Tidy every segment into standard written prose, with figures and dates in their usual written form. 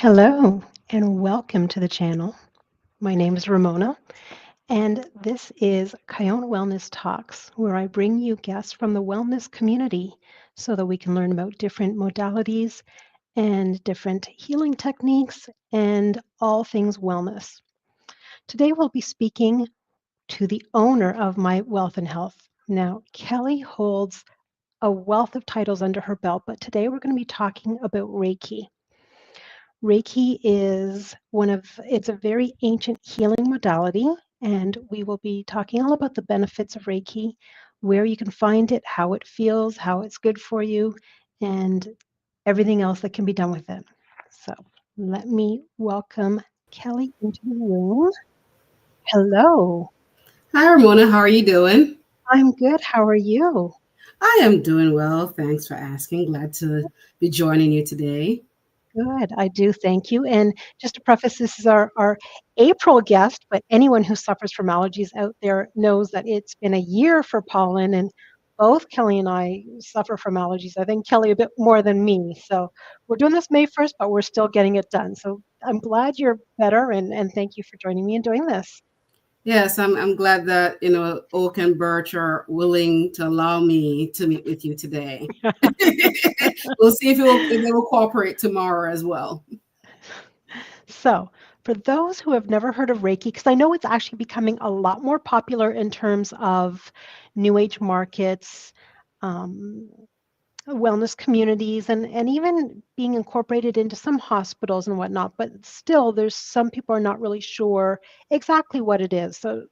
Hello and welcome to the channel. My name is Ramona, and this is Cayonne Wellness Talks, where I bring you guests from the wellness community so that we can learn about different modalities and different healing techniques and all things wellness. Today, we'll be speaking to the owner of My Wealth and Health. Now, Kelly holds a wealth of titles under her belt, but today we're going to be talking about Reiki. Reiki is it's a very ancient healing modality, and we will be talking all about the benefits of Reiki, where you can find it, how it feels, how it's good for you, and everything else that can be done with it. So let me welcome Kelly into the room. Hello, Hi, Ramona. How are you doing? I'm good. How are you? I am doing well. Thanks for asking. Glad to be joining you today. Good, I do, thank you. And just to preface, this is our April guest, but anyone who suffers from allergies out there knows that it's been a year for pollen, and both Kelly and I suffer from allergies. I think Kelly a bit more than me. So we're doing this May 1st, but we're still getting it done. So I'm glad you're better, and thank you for joining me and doing this. Yes, I'm glad that Oak and Birch are willing to allow me to meet with you today. We'll see if they will cooperate tomorrow as well. So, for those who have never heard of Reiki, because I know it's actually becoming a lot more popular in terms of New Age markets, um, wellness communities, and even being incorporated into some hospitals and whatnot. But still, there's some people are not really sure exactly what it is. So,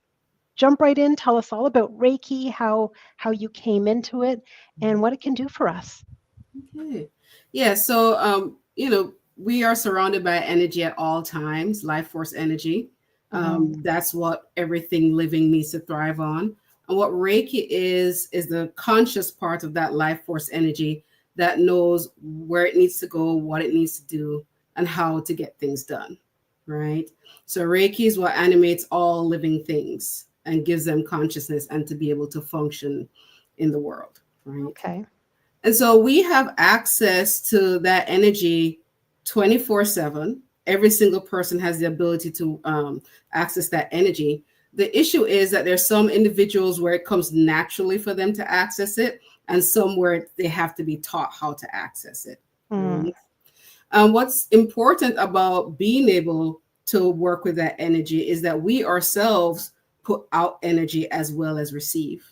jump right in. Tell us all about Reiki, how you came into it, and what it can do for us. Okay. Yeah, so we are surrounded by energy at all times, life force energy. Mhm. That's what everything living needs to thrive on. And what Reiki is the conscious part of that life force energy that knows where it needs to go, what it needs to do, and how to get things done. Right? So Reiki is what animates all living things and gives them consciousness and to be able to function in the world. Right. Okay. And so we have access to that energy 24/7. Every single person has the ability to access that energy. The issue is that there's some individuals where it comes naturally for them to access it, and some where they have to be taught how to access it. Mm. Right? What's important about being able to work with that energy is that we ourselves put out energy as well as receive.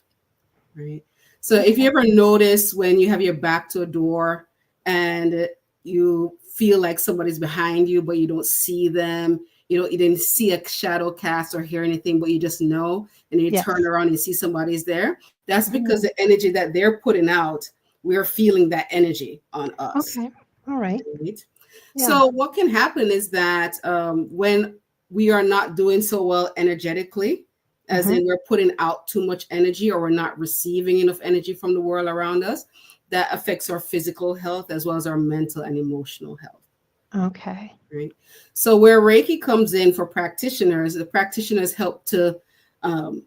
Right. So if you Okay. ever notice when you have your back to a door and you feel like somebody's behind you, but you don't see them, you didn't see a shadow cast or hear anything, but you just know, and you turn Yes. around and see somebody's there, that's because Mhm. the energy that they're putting out, we're feeling that energy on us. Okay. All right. Right? Yeah. So what can happen is that when we are not doing so well energetically, as Mhm. in we're putting out too much energy or we're not receiving enough energy from the world around us, that affects our physical health as well as our mental and emotional health. Okay. Right. So where Reiki comes in for practitioners, the practitioners help to um,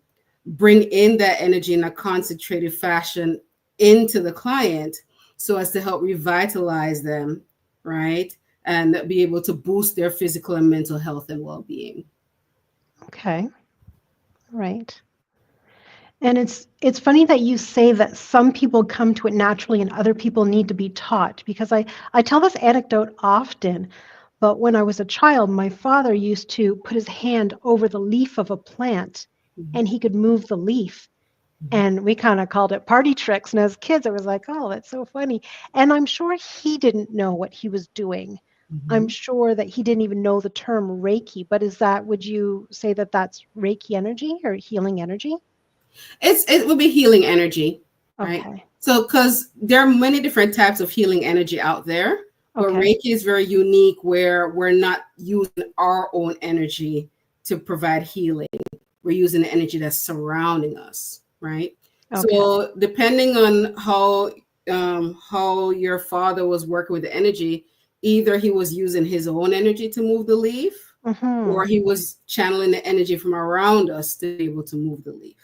bring in that energy in a concentrated fashion into the client so as to help revitalize them, right? And be able to boost their physical and mental health and well-being. Okay. Right. And it's funny that you say that some people come to it naturally and other people need to be taught because I tell this anecdote often, but when I was a child, my father used to put his hand over the leaf of a plant Mhm. and he could move the leaf. And we kind of called it party tricks. And as kids, it was like, oh, that's so funny. And I'm sure he didn't know what he was doing. I'm Mhm. sure that he didn't even know the term Reiki, but would you say that that's Reiki energy or healing energy? It would be healing energy, right? Okay. So because there are many different types of healing energy out there, but Okay. Reiki is very unique where we're not using our own energy to provide healing. We're using the energy that's surrounding us, right? Okay. So depending on how your father was working with the energy, either he was using his own energy to move the leaf, or Mhm. he was channeling the energy from around us to be able to move the leaf.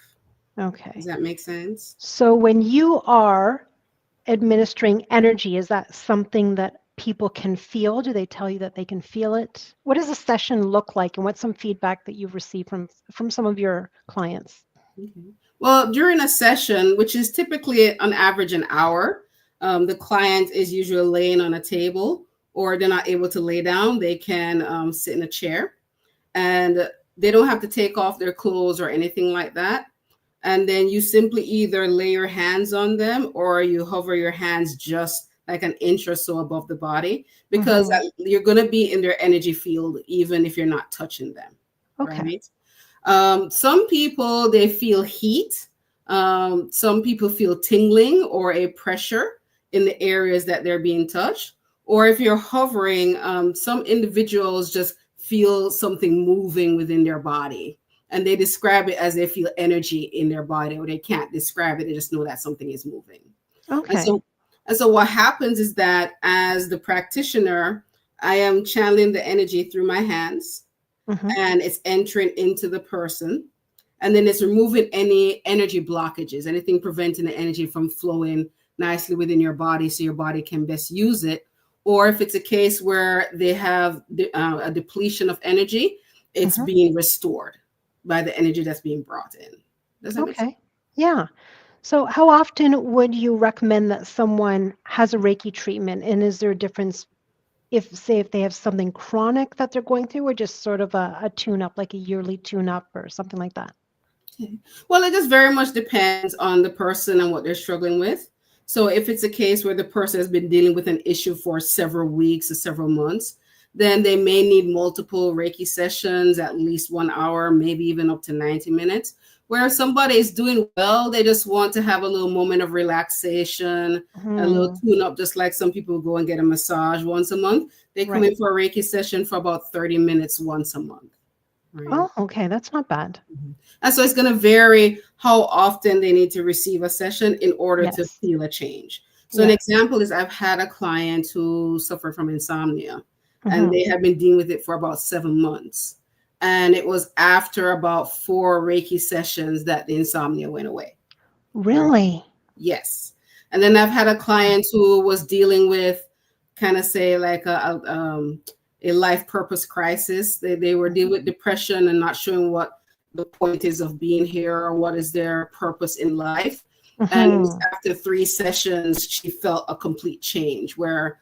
Does Okay. that make sense? So when you are administering energy, is that something that people can feel? Do they tell you that they can feel it? What does a session look like, and what's some feedback that you've received from some of your clients? Okay. Well, during a session, which is typically on average an hour, the client is usually laying on a table, or they're not able to lay down. They can sit in a chair, and they don't have to take off their clothes or anything like that. And then you simply either lay your hands on them, or you hover your hands just like an inch or so above the body, because Mm-hmm. you're going to be in their energy field even if you're not touching them, Okay. right? Some people, they feel heat. Some people feel tingling or a pressure in the areas that they're being touched. Or if you're hovering, some individuals just feel something moving within their body, and they describe it as they feel energy in their body, or they can't describe it. They just know that something is moving. And Okay. so, and so what happens is that as the practitioner, I am channeling the energy through my hands, Mm-hmm. and it's entering into the person. And then it's removing any energy blockages, anything preventing the energy from flowing nicely within your body so your body can best use it. Or if it's a case where they have a depletion of energy, it's Mm-hmm. being restored by the energy that's being brought in. Does that make sense? Okay. Yeah. So, how often would you recommend that someone has a Reiki treatment? And is there a difference if, say, if they have something chronic that they're going through, or just sort of a tune up, like a yearly tune up or something like that? Okay. Well, it just very much depends on the person and what they're struggling with. So, if it's a case where the person has been dealing with an issue for several weeks or several months, then they may need multiple Reiki sessions, at least 1 hour, maybe even up to 90 minutes. Where if somebody is doing well, they just want to have a little moment of relaxation, a little Hmm. tune up, just like some people go and get a massage once a month. They come in Right. for a Reiki session for about 30 minutes once a month. Right. Oh, okay. That's not bad. Mhm. And so it's going to vary how often they need to receive a session in order to Yes. feel a change. So an Yes. example is I've had a client who suffered from insomnia, and Hmm. they have been dealing with it for about 7 months. And it was after about 4 Reiki sessions that the insomnia went away. Right. Really? Yes. And then I've had a client who was dealing with kind of say like a life purpose crisis. They were dealing with depression and not showing what the point is of being here or what is their purpose in life. And it was Hmm. after 3 sessions, she felt a complete change where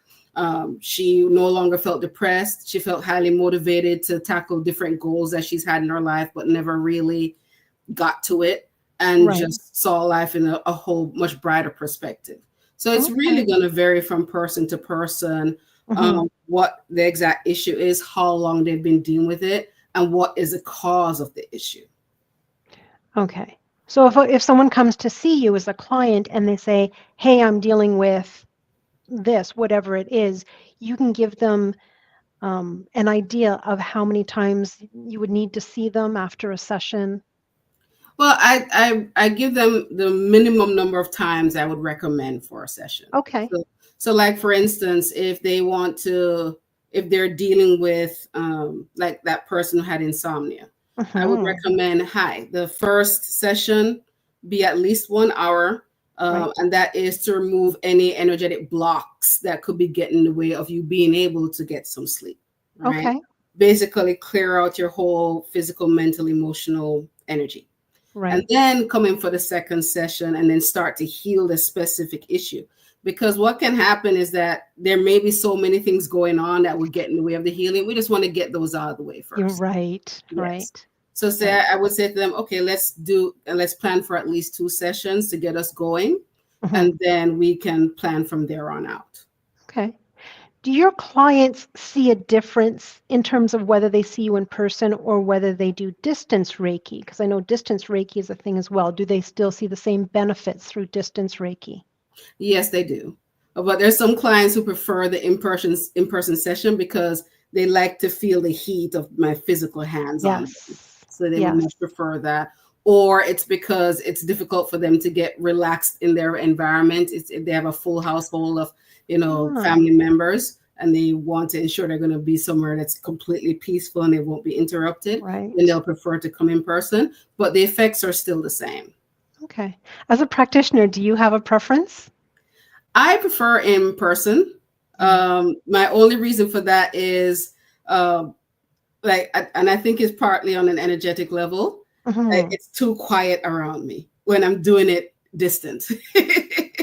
she no longer felt depressed. She felt highly motivated to tackle different goals that she's had in her life, but never really got to it, and Right. just saw life in a whole much brighter perspective. So it's really Okay. going to vary from person to person, Hmm. what the exact issue is, how long they've been dealing with it, and what is the cause of the issue. Okay. So if someone comes to see you as a client and they say, "Hey, I'm dealing with this, whatever it is," you can give them an idea of how many times you would need to see them after a session. Well, I give them the minimum number of times I would recommend for a session. Okay. So like for instance, if they want to, if they're dealing with like that person who had insomnia, I would Hmm. recommend the first session be at least 1 hour, Right. and that is to remove any energetic blocks that could be getting in the way of you being able to get some sleep. Right. Okay. Basically, clear out your whole physical, mental, emotional energy, and Right. then come in for the second session and then start to heal the specific issue. Because what can happen is that there may be so many things going on that would get in the way of the healing. We just want to get those out of the way You're first. right. Yes. Right. So say Right. I would say to them, okay, let's plan for at least 2 sessions to get us going, Hmm. and then we can plan from there on out. Okay. Do your clients see a difference in terms of whether they see you in person or whether they do distance Reiki? Because I know distance Reiki is a thing as well. Do they still see the same benefits through distance Reiki? Yes, they do. But there's some clients who prefer the in-person session because they like to feel the heat of my physical hands on them. Yes. So they would Yes. much prefer that. Or it's because it's difficult for them to get relaxed in their environment. If they have a full household of, Ah, family members, and they want to ensure they're going to be somewhere that's completely peaceful and they won't be interrupted, then right. they'll prefer to come in person. But the effects are still the same. Okay. As a practitioner, do you have a preference? I prefer in person. Mm. My only reason for that is um, and I think it's partly on an energetic level. Mhm. It's too quiet around me when I'm doing it distant.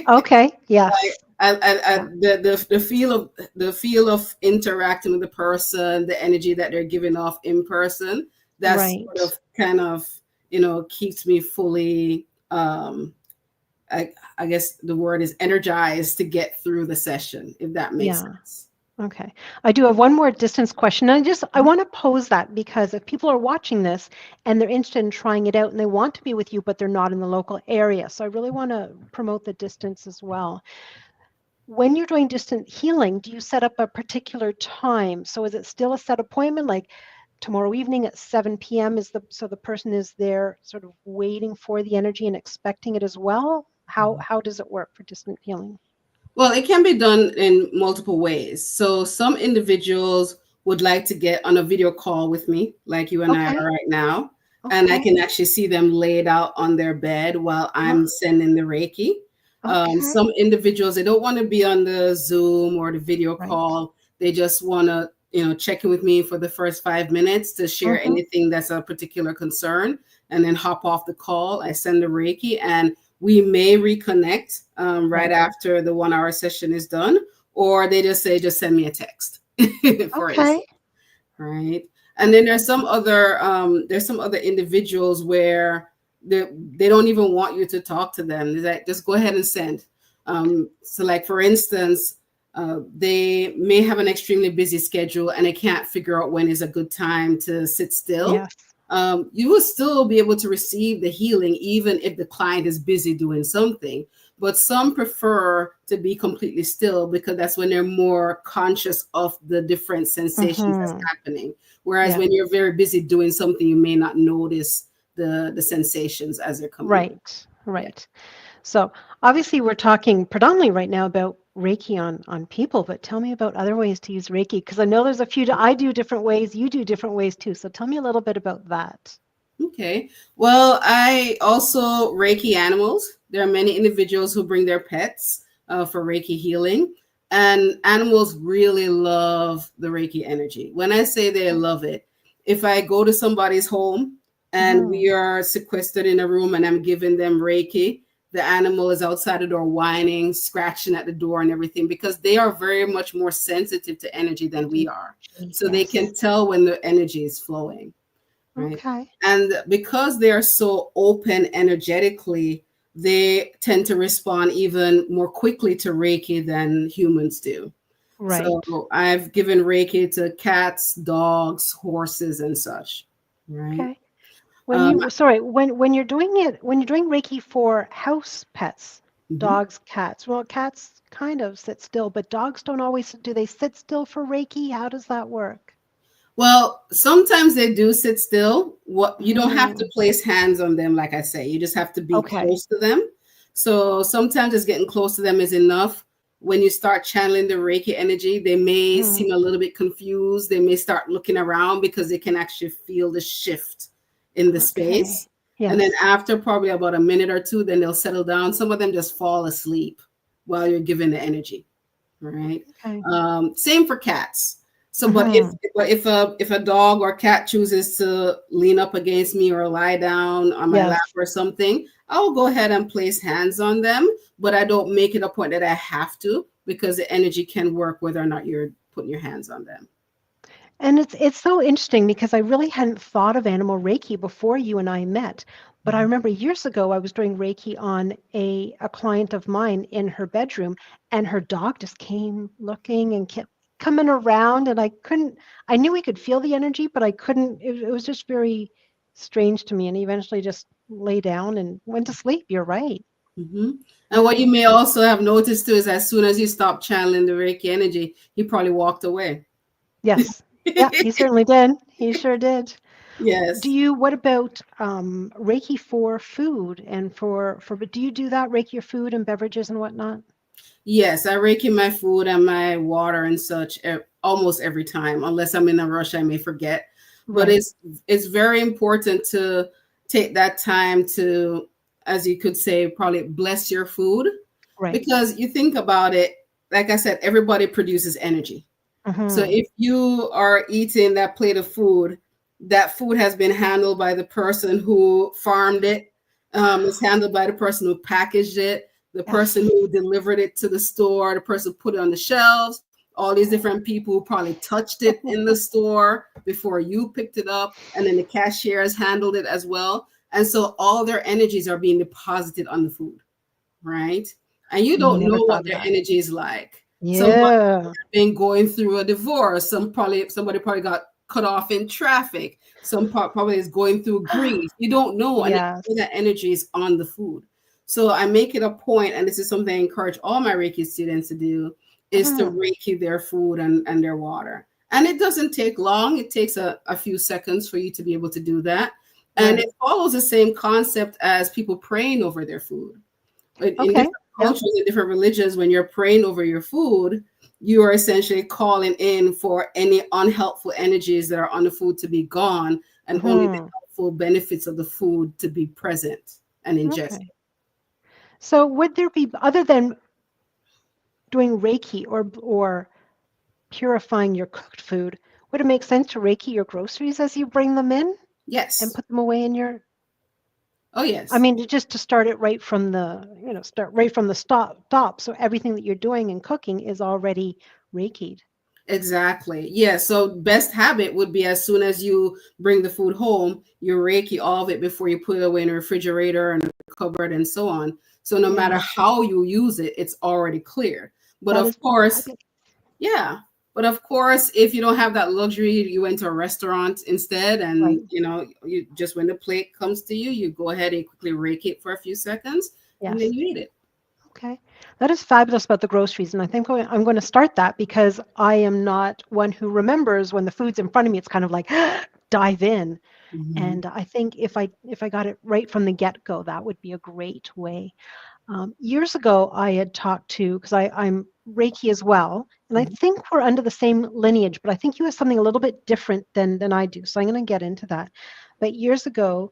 Okay. Yes. Yeah. The feel of interacting with the person, the energy that they're giving off in person, that's sort Right. of kind of keeps me fully. I guess the word is energized to get through the session, if that makes Yeah. sense. Okay. I do have one more distance question. I want to pose that because if people are watching this and they're interested in trying it out and they want to be with you, but they're not in the local area. So I really want to promote the distance as well. When you're doing distant healing, do you set up a particular time? So is it still a set appointment, like tomorrow evening at 7 p.m. is the person is there sort of waiting for the energy and expecting it as well? How does it work for distant healing? Well, it can be done in multiple ways. So some individuals would like to get on a video call with me, like you and I Okay. are right now, and I Okay. can actually see them laid out on their bed while Uh, I'm sending the Reiki. okay. Some individuals, they don't want to be on the Zoom or the video Right. call. They just want to, check in with me for the first 5 minutes to share Mm-hmm. anything that's a particular concern, and then hop off the call. I send the Reiki, and we may reconnect right Right. after the 1 hour session is done, or they just say, just send me a text, for Okay. instance, right? And then Okay. there's some other individuals where they, they don't even want you to talk to them. They're like, just go ahead and send. So like for instance, they may have an extremely busy schedule and they can't figure out when is a good time to sit still. Yes. You will still be able to receive the healing even if the client is busy doing something. But some prefer to be completely still because that's when they're more conscious of the different sensations that's Mm-hmm. happening. Whereas Yeah. when you're very busy doing something, you may not notice the sensations as they're coming in. Right. Yeah. Right. So obviously we're talking predominantly right now about Reiki on people, but tell me about other ways to use Reiki because I know there's a few I do different ways, you do different ways too. So tell me a little bit about that. Okay. Well, I also Reiki animals. There are many individuals who bring their pets for Reiki healing, and animals really love the Reiki energy. When I say they love it, if I go to somebody's home and Mm-hmm. we are sequestered in a room and I'm giving them Reiki, the animal is outside the door whining, scratching at the door, and everything because they are very much more sensitive to energy than we are. So they Yes. can tell when the energy is flowing, right? Okay. And because they are so open energetically, they tend to respond even more quickly to Reiki than humans do. Right. So I've given Reiki to cats, dogs, horses, and such. Right. Okay. When Um, you sorry, when you're doing it, when you're doing Reiki for house pets, mhm. dogs, cats, well, cats kind of sit still, but dogs don't always, do they sit still for Reiki? How does that work? Well, sometimes they do sit still. What you don't have to Hmm. place hands on them, like I say. You just have to be Okay. close to them. So sometimes just getting close to them is enough. When you start channeling the Reiki energy, they may Hmm. seem a little bit confused. They may start looking around because they can actually feel the shift in the Okay. space. And then Yes. after probably about a minute or two, then they'll settle down. Some of them just fall asleep while you're giving the energy, right? Okay. Same for cats. So, Hmm. but if a dog or cat chooses to lean up against me or lie down on my lap Yes. or something, I'll go ahead and place hands on them. But I don't make it a point that I have to because the energy can work whether or not you're putting your hands on them. And it's so interesting because I really hadn't thought of animal Reiki before you and I met. But I remember years ago I was doing Reiki on a client of mine in her bedroom, and her dog just came looking and kept coming around, and I knew we could feel the energy, but I couldn't. It was just very strange to me, and he eventually just lay down and went to sleep. You're right. Hmm. And what you Yeah. may also have noticed too is as soon as you stop channeling the Reiki energy, he probably walked away. Yes. Yeah, he certainly did. He sure did. Do Yes. you, what about Reiki for food and but do you do that, Reiki your food and beverages and whatnot? Yes, I Reiki my food and my water and such almost every time. Unless I'm in a rush, I may forget. But Right, it's very important to take that time to, as you could say, probably bless your food right. because you think about it. like I said, everybody produces energy. So Mm-hmm. if you are eating that plate of food, that food has been handled by the person who farmed it. It's handled by the person who packaged it, the person Yes. who delivered it to the store, the person who put it on the shelves, all these different people who probably touched it in the store before you picked it up, and then the cashiers handled it as well. And so all their energies are being deposited on the food, right? And you don't Never know thought what of their that. energy is like. Somebody Yeah. been going through a divorce. Somebody probably got cut off in traffic. Probably is going through grief. You don't know, and all Yes. that energy is on the food. So I make it a point, and this is something I encourage all my Reiki students to do, is to Mm-hmm. Reiki their food and their water. And it doesn't take long. It takes a few seconds for you to be able to do that. And it Right. follows the same concept as people praying over their food in Okay. different Yeah. cultures and different religions. When you're praying over your food, you are essentially calling in for any unhelpful energies that are on the food to be gone, and only the Mm-hmm. helpful benefits of the food to be present and ingested. Okay. So would there be, other than doing Reiki or purifying your cooked food, would it make sense to Reiki your groceries as you bring them in and Yes. put them away in your, Oh I yes. mean, just to start it right from the, start right from the stop. So everything that you're doing in cooking is already Reiki'd. Exactly. Yeah. So best habit would be, as soon as you bring the food home, you Reiki all of it before you put it away in the refrigerator and the cupboard and so on. So no matter Yeah, how you use it, it's already clear. But that of is course, fabulous. yeah. But of course, if you don't have that luxury, you went to a restaurant instead, Right. and you just, when the plate comes to you, you go ahead and quickly rake it for a few seconds, and then Yes. you eat it. Okay. That is fabulous about the groceries. And I think I'm going to start that because I am not one who remembers when the food's in front of me. It's kind of like dive in. Mhm. And I think if I got it right from the get-go, that would be a great way. Years ago, I had talked to, because I'm Reiki as well, and I Mhm. think we're under the same lineage, but I think you have something a little bit different than I do. So I'm going to get into that. But years ago,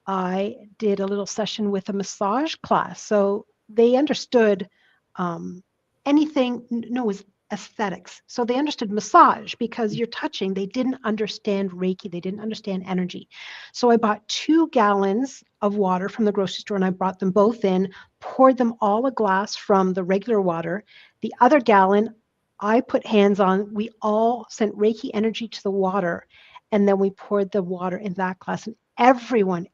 I did a little session with a massage class. So they understood um, anything, no, it was aesthetics. So they understood massage because you're touching. They didn't understand Reiki, they didn't understand energy. So I bought 2 gallons of water from the grocery store and I brought them both in, poured them all a glass from the regular water. The other gallon, I put hands on. We all sent Reiki energy to the water, and then we poured the water in that glass. And everyone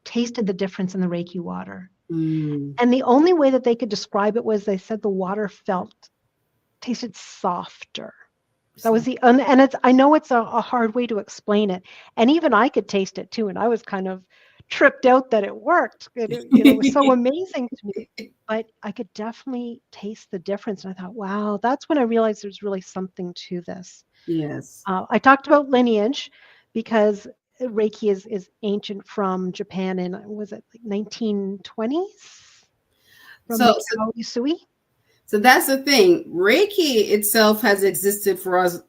tasted the difference in the Reiki water. Mm. And the only way that they could describe it was they said the water tasted softer. That was So, and it's, I know it's a hard way to explain it. And even I could taste it too. And I was kind of tripped out that it worked. It was so amazing to me. But I could definitely taste the difference. And I thought, wow, that's when I realized there's really something to this. yes. I talked about lineage because Reiki is ancient from Japan in, was it like 1920s from So, Mikao Usui? So that's the thing. Reiki itself has existed for us,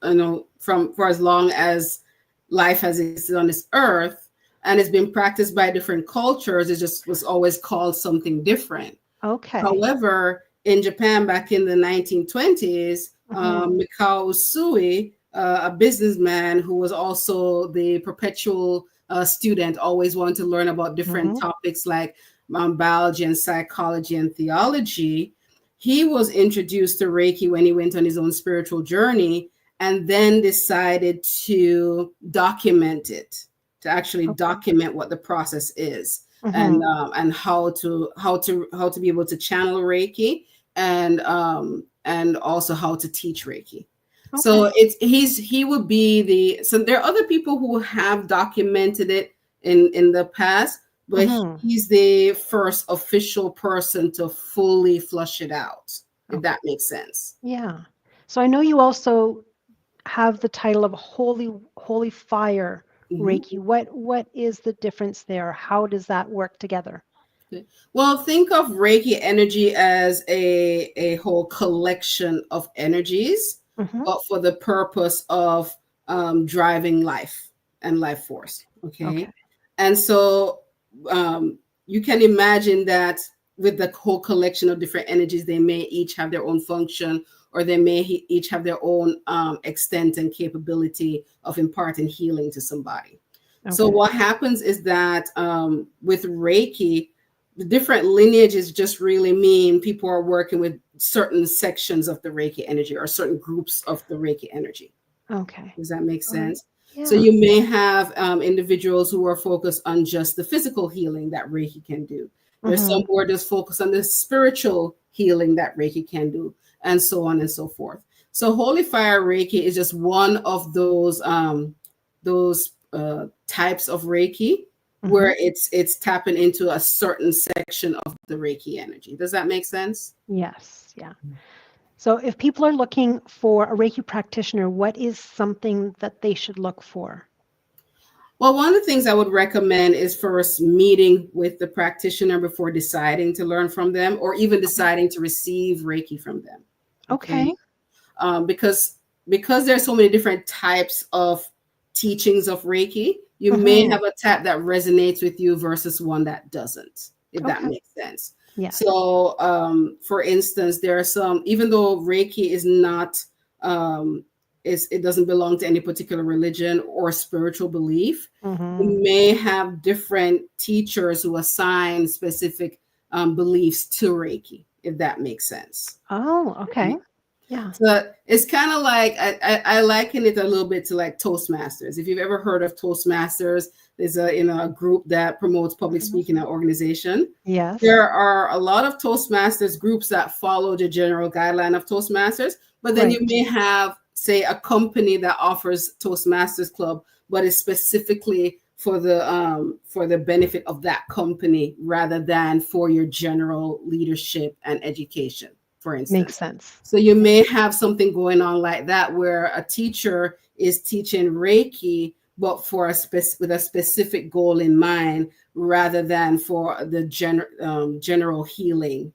from for as long as life has existed on this earth, and it's been practiced by different cultures. It just was always called something different. Okay. However, in Japan back in the 1920s, Hmm. Mikao Usui, a businessman who was also the perpetual student, always wanted to learn about different Hmm. topics like biology and psychology and theology. He was introduced to Reiki when he went on his own spiritual journey, and then decided to document it, to actually Okay. document what the process is, Hmm. and how to be able to channel Reiki, and also how to teach Reiki. Okay. So he would be the so there are other people who have documented it in the past, but Hmm. he's the first official person to fully flush it out, if Okay. that makes sense. Yeah. So I know you also have the title of Holy Fire Mhm. Reiki. What is the difference there? How does that work together? Okay. Well, think of Reiki energy as a whole collection of energies, Hmm. but for the purpose of driving life and life force. Okay. Okay. And so you can imagine that with the whole collection of different energies, they may each have their own function, or they may each have their own extent and capability of imparting healing to somebody. So Okay. what happens is that with Reiki, the different lineages just really mean people are working with certain sections of the Reiki energy or certain groups of the Reiki energy. Okay. Does that make All right. sense? So Yeah. you may have individuals who are focused on just the physical healing that Reiki can do. There's some Mm-hmm. who are just focused on the spiritual healing that Reiki can do, and so on and so forth. So Holy Fire Reiki is just one of those types of Reiki Mm-hmm. where it's tapping into a certain section of the Reiki energy. Does that make sense? Yes. Yeah. So if people are looking for a Reiki practitioner, what is something that they should look for? Well, one of the things I would recommend is first meeting with the practitioner before deciding to learn from them, or even Okay. deciding to receive Reiki from them. Okay, Okay. because there's so many different types of teachings of Reiki, you may Mm-hmm. have a type that resonates with you versus one that doesn't, if that Okay. makes sense. Yes. So, for instance, there are some, even though Reiki is not, it doesn't belong to any particular religion or spiritual belief, Mm-hmm. you may have different teachers who assign specific beliefs to Reiki, if that makes sense. Oh, okay. Yeah. So it's kind of like I liken it a little bit to like Toastmasters. If you've ever heard of Toastmasters, there's a group that promotes public Mhm. speaking, an organization. Yes. There are a lot of Toastmasters groups that follow the general guideline of Toastmasters, but then you Right. may have, say, a company that offers Toastmasters Club, but it's specifically for the benefit of that company rather than for your general leadership and education, for Makes instance. sense. So you may have something going on like that where a teacher is teaching Reiki, but for with a specific goal in mind, rather than for the general healing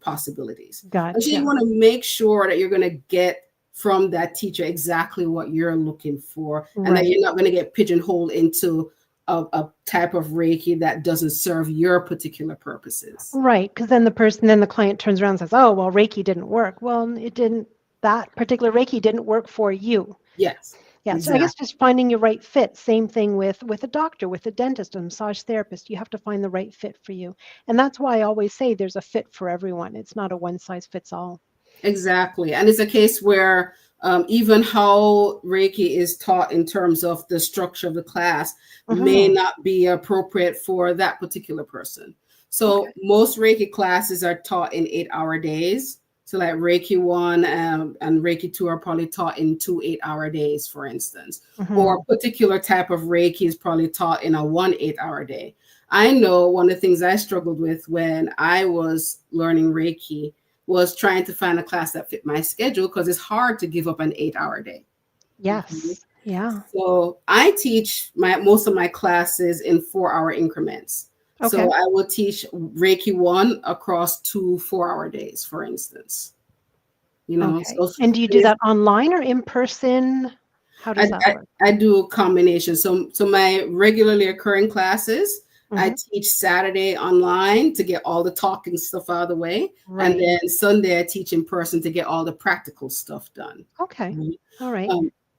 possibilities. And so you Gotcha. want to make sure that you're going to get from that teacher exactly what you're looking for, and that Right. you're not going to get pigeonholed into a type of Reiki that doesn't serve your particular purposes. Right. Because then the client turns around and says, "Oh, well, Reiki didn't work." Well, it didn't. That particular Reiki didn't work for you. Yes, Yeah. So I guess exactly. just finding your right fit. Same thing with a doctor, with a dentist, a massage therapist. You have to find the right fit for you, and that's why I always say there's a fit for everyone. It's not a one size fits all. Exactly. And it's a case where even how Reiki is taught in terms of the structure of the class may Mm-hmm. not be appropriate for that particular person. Okay. So most Reiki classes are taught in 8-hour days. So like Reiki 1 and Reiki 2 are probably taught in 2 8-hour days, for instance. Or Mm-hmm. a particular type of Reiki is probably taught in a 1 8-hour day. I know one of the things I struggled with when I was learning Reiki was trying to find a class that fit my schedule because it's hard to give up an 8-hour day. Mhm. Yes. Yeah. So I teach most of my classes in 4-hour increments. Okay. So I will teach Reiki 1 across 2 4-hour days, for instance. Okay. So And do you do that online or in person? How does I, that I, work? I do a combination. So my regularly occurring classes, I Mm-hmm. teach Saturday online to get all the talking stuff out of the way. And Right. then Sunday I teach in person to get all the practical stuff done. Okay. Mhm. All right.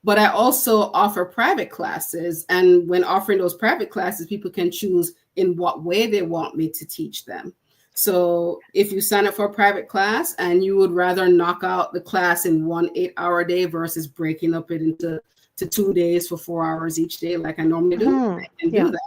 But I also offer private classes. And when offering those private classes, people can choose in what way they want me to teach them. So if you sign up for a private class and you would rather knock out the class in 1 8-hour day versus breaking up it into 2 days for 4 hours each day, like I normally do, Mm-hmm. I can do Yeah. that.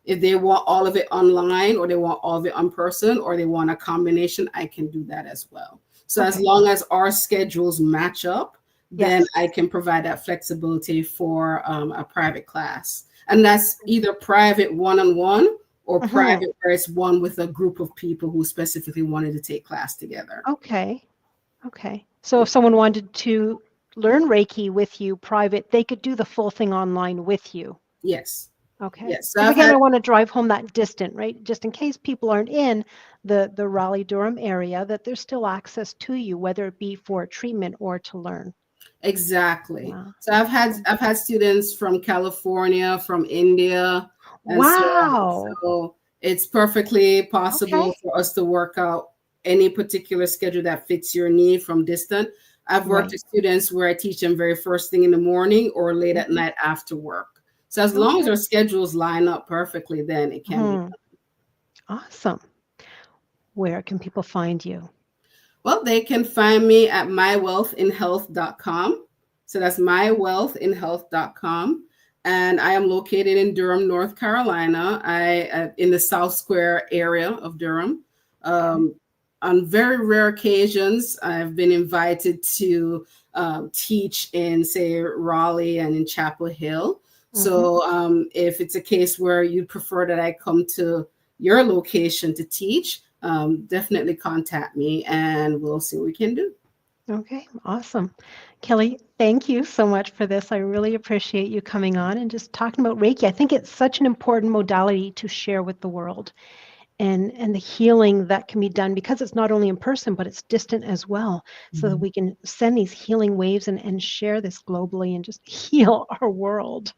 If they want all of it online, or they want all of it in person, or they want a combination, I can do that as well. So as Okay. long as our schedules match up, then Yes. I can provide that flexibility for a private class. And that's either private one-on-one or Mm-hmm. private where it's one with a group of people who specifically wanted to take class together. Okay. Okay. So if someone wanted to learn Reiki with you private, they could do the full thing online with you. Yes. Okay. Yes. So Because I've again, had I want to drive home that distant, right? Just in case people aren't in the Raleigh-Durham area, that there's still access to you, whether it be for treatment or to learn. exactly. Yeah. So I've had students from California, from India, and so on. Wow. So It's perfectly Okay. possible for us to work out any particular schedule that fits your need from distant. I've worked Right. with students where I teach them very first thing in the morning or late at Mhm. night after work. So as long as Okay. our schedules line up perfectly, then it can be. Mhm. Awesome. Where can people find you? Well, they can find me at mywealthinhealth.com. So that's mywealthinhealth.com. And I am located in Durham, North Carolina. In the South Square area of Durham. Okay. Um, on very rare occasions, I've been invited to teach in, say, Raleigh and in Chapel Hill. Mhm. So if it's a case where you prefer that I come to your location to teach, definitely contact me and we'll see what we can do. Okay, awesome. Kelly, thank you so much for this. I really appreciate you coming on and just talking about Reiki. I think it's such an important modality to share with the world and the healing that can be done because it's not only in person, but it's distant as well, so that Mhm. we can send these healing waves and share this globally and just heal our world.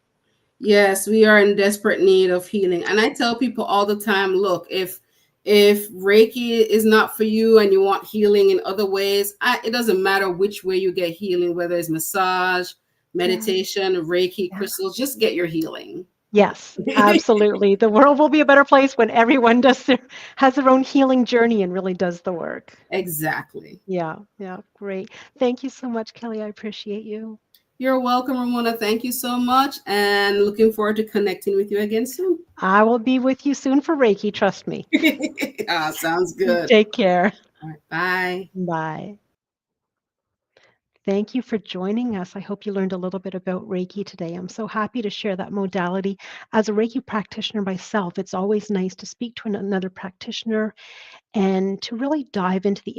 Yes, we are in desperate need of healing. And I tell people all the time, look, if Reiki is not for you and you want healing in other ways, it doesn't matter which way you get healing, whether it's massage, Yeah. meditation, Reiki, Yeah. crystals, just get your healing. Yes, absolutely. The world will be a better place when everyone has their own healing journey and really does the work. Exactly. Yeah, yeah, great. Thank you so much, Kelly. I appreciate you. You're welcome, Ramona. Thank you so much. And looking forward to connecting with you again soon. I will be with you soon for Reiki, trust me. Sounds good. Take care. All right, bye. Bye. Thank you for joining us. I hope you learned a little bit about Reiki today. I'm so happy to share that modality. As a Reiki practitioner myself, it's always nice to speak to another practitioner and to really dive into the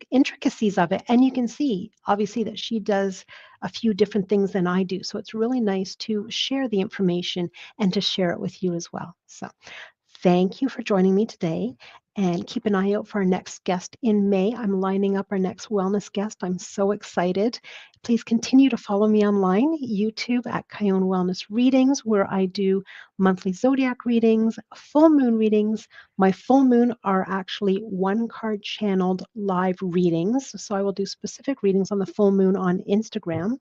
intricacies of it. And you can see, obviously, that she does a few different things than I do. So it's really nice to share the information and to share it with you as well. So thank you for joining me today. And keep an eye out for our next guest in May. I'm lining up our next wellness guest. I'm so excited. Please continue to follow me online, YouTube at Cayonne Wellness Readings, where I do monthly zodiac readings, full moon readings. My full moon are actually one card channeled live readings. So I will do specific readings on the full moon on Instagram.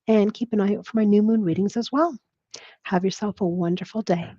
And keep an eye out for my new moon readings as well. Have yourself a wonderful day.